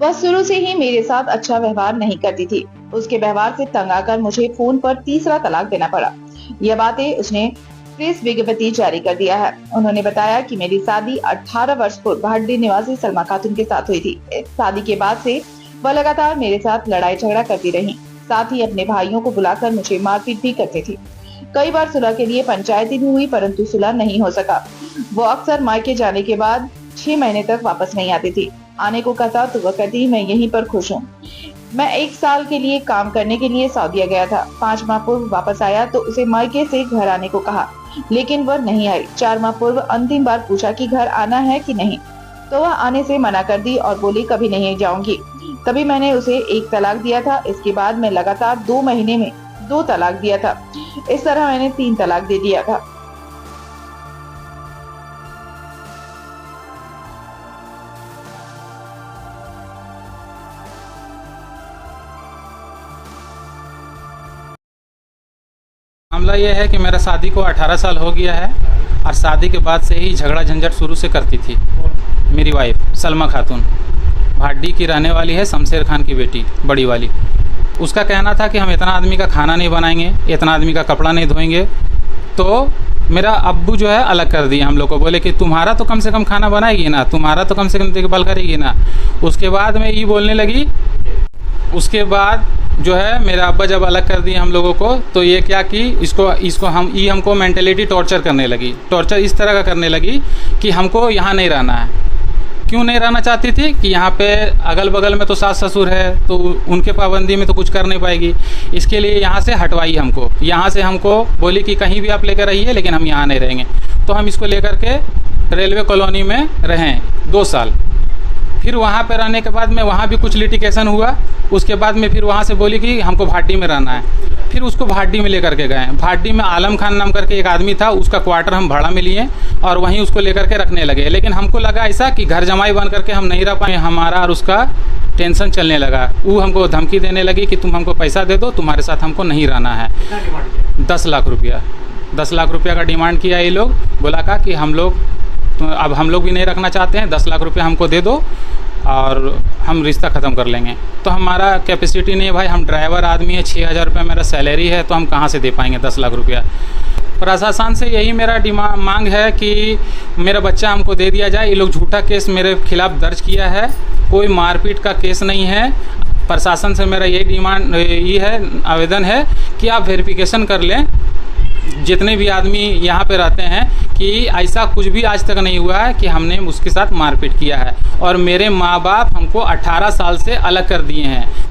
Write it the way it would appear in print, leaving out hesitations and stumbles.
वह शुरू से ही मेरे साथ अच्छा व्यवहार नहीं करती थी। उसके व्यवहार से तंग आकर मुझे फोन पर तीसरा तलाक देना पड़ा। यह बातें उसने प्रेस विज्ञप्ति जारी कर दिया है। उन्होंने बताया कि मेरी शादी 18 वर्ष पूर्व भाटी निवासी सलमा खातून के साथ हुई थी। शादी के बाद से वह लगातार मेरे साथ लड़ाई झगड़ा करती रही। साथ ही अपने भाइयों को बुलाकर मुझे मारपीट भी करती थी। कई बार सुलह के लिए पंचायती भी हुई, परंतु सुलह नहीं हो सका। वो अक्सर मायके जाने के बाद 6 महीने तक वापस नहीं आती थी। आने को कहता तो वह कहती मैं यहीं पर खुश हूँ। मैं 1 साल के लिए काम करने के लिए सऊदीया गया था। 5 माह पूर्व वापस आया तो उसे मायके से घर आने को कहा, लेकिन वह नहीं आई। 4 माह पूर्व अंतिम बार पूछा कि घर आना है कि नहीं, तो वह आने से मना कर दी और बोली कभी नहीं जाऊंगी। तभी मैंने उसे 1 तलाक दिया था। इसके बाद मैं लगातार 2 महीने में 2 तलाक दिया था। इस तरह मैंने 3 तलाक दे दिया था। मामला यह है कि मेरा शादी को 18 साल हो गया है और शादी के बाद से ही झगड़ा झंझट शुरू से करती थी। मेरी वाइफ सलमा खातून भाटी की रहने वाली है, शमशेर खान की बेटी बड़ी वाली। उसका कहना था कि हम इतना आदमी का खाना नहीं बनाएंगे, इतना आदमी का कपड़ा नहीं धोएंगे। तो मेरा अब्बू जो है अलग कर दिया हम लोग को, बोले कि तुम्हारा तो कम से कम खाना बनाएगी ना, तुम्हारा तो कम से कम देखभाल करेगी ना। उसके बाद में ये बोलने लगी। उसके बाद जो है मेरा अब्बा जब अलग कर दिए हम लोगों को, तो ये क्या कि इसको हमको मेंटेलिटी टॉर्चर करने लगी। टॉर्चर इस तरह का करने लगी कि हमको यहाँ नहीं रहना है। क्यों नहीं रहना चाहती थी कि यहाँ पे अगल बगल में तो सास ससुर है, तो उनके पाबंदी में तो कुछ कर नहीं पाएगी। इसके लिए यहाँ से हटवाई हमको। यहाँ से हमको बोली कि कहीं भी आप लेकर रहिए, लेकिन हम यहाँ नहीं रहेंगे। तो हम इसको लेकर के रेलवे कॉलोनी में रहें 2 साल। फिर वहाँ पे रहने के बाद में वहाँ भी कुछ लिटिगेशन हुआ। उसके बाद में फिर वहाँ से बोली कि हमको भाटी में रहना है। फिर उसको भाटी में लेकर के गए। भाटी में आलम खान नाम करके एक आदमी था, उसका क्वार्टर हम भाड़ा में लिए और वहीं उसको लेकर के रखने लगे। लेकिन हमको लगा ऐसा कि घर जमाई बन करके हम नहीं रह पाए। हमारा और उसका टेंशन चलने लगा। वो हमको धमकी देने लगी कि तुम हमको पैसा दे दो, तुम्हारे साथ हमको नहीं रहना है। 10 लाख रुपया 10 लाख रुपया का डिमांड किया ये लोग। बोला का कि अब हम लोग भी नहीं रखना चाहते हैं, 10 लाख रुपया हमको दे दो और हम रिश्ता ख़त्म कर लेंगे। तो हमारा कैपेसिटी नहीं है भाई, हम ड्राइवर आदमी है, 6000 रुपया मेरा सैलरी है, तो हम कहाँ से दे पाएंगे 10 लाख रुपया। प्रशासन से यही मेरा मांग है कि मेरा बच्चा हमको दे दिया जाए। ये लोग झूठा केस मेरे खिलाफ़ दर्ज किया है, कोई मारपीट का केस नहीं है। प्रशासन से मेरा यही डिमांड ये है, आवेदन है कि आप वेरिफिकेशन कर लें जितने भी आदमी यहाँ पे रहते हैं कि ऐसा कुछ भी आज तक नहीं हुआ है कि हमने उसके साथ मारपीट किया है। और मेरे माँ बाप हमको 18 साल से अलग कर दिए हैं।